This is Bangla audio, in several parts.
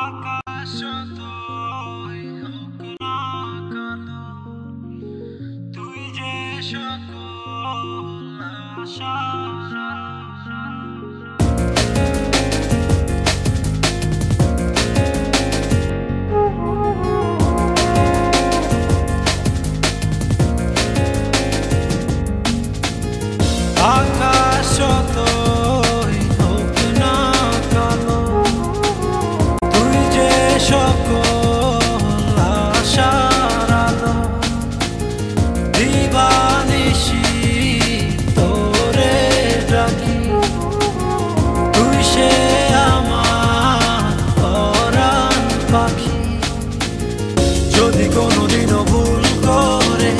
আকাশ যতই হোক না কালো, তুই যে সকল আশার আকাশ যতই হোক না কালো, তুই যে সকল আশার আলো। দিবানিশি তোরে ডাকি, তুই সে আমার পরাণ পাখি। যদি কোনোদিনও ভুল করে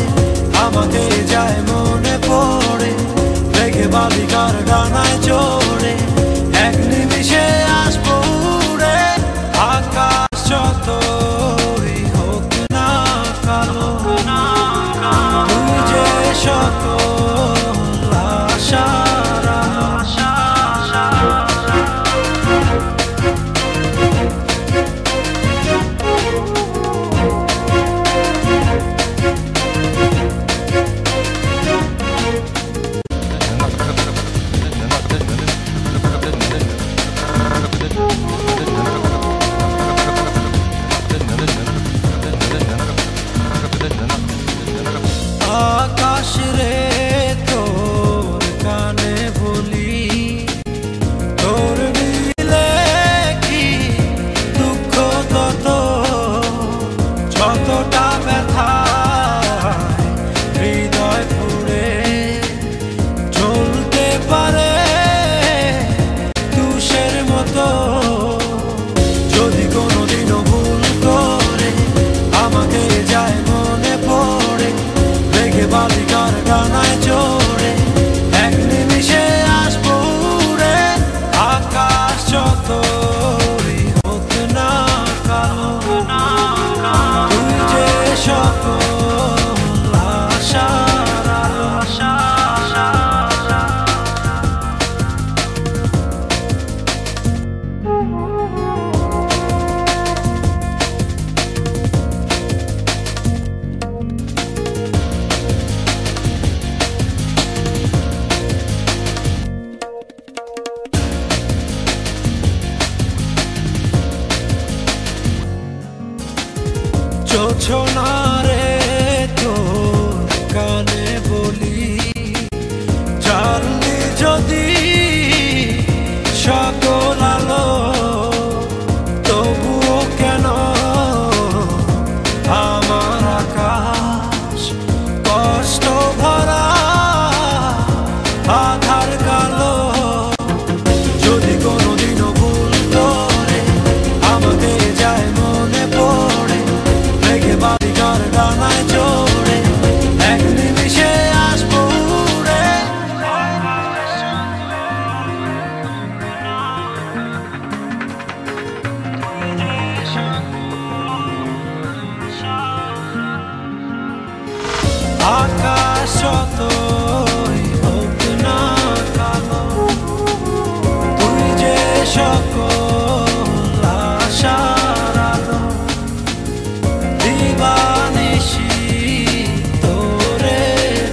আমাকে যায় মনে পড়ে, বালিকার ডানায় চড়ে এক নিমিষে আসবো উড়ে। আকাশ যতই হোক না কালো, তুই যে সকল আশার আশা। আকাশ রে তোর কানে বলি, তোর দিলে কি দুঃখ তত, যতটা ব্যথা হৃদয় পুড়ে চলতে পারে তুষের মতো। যদি কোনোদিনও ভুল করে আমাকে যায় মনে পড়ে, বালিকার ডানায় চড়ে এক নিমিষে আসবো উড়ে। আকাশ যতই হোক না কালো, তুই যে সকল আশার আশা। জোছনা রে তোর কানে বলি, জানলি যদি সকল আলো, তবুও কেন আমার আকাশ কষ্ট ভরা আধার কালো। যদি কোনোদিনও ভুল করে আমাকে যায় মনে পড়ে, বালিকার ডানায় চড়ে এক নিমিষে আসবো উড়ে। আকাশ যতই হোক না কালো, তুই যে সকল আশার আলো। দিবানিশি তোরে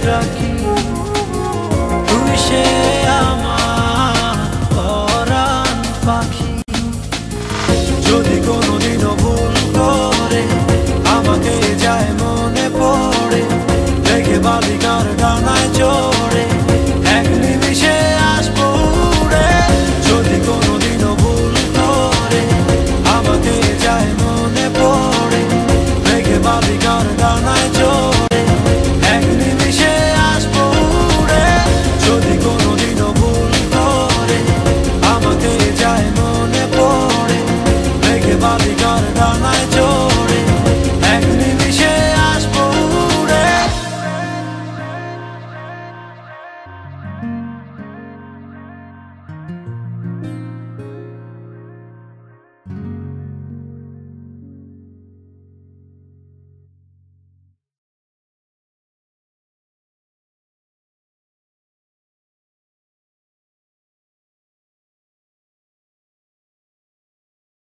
ডাকি, তুই সে আমার পরাণ পাখি। যদি কোনোদিনও ভুল করে আমাকে যায় মনে পড়ে, বালিকার ডানায় চড়ে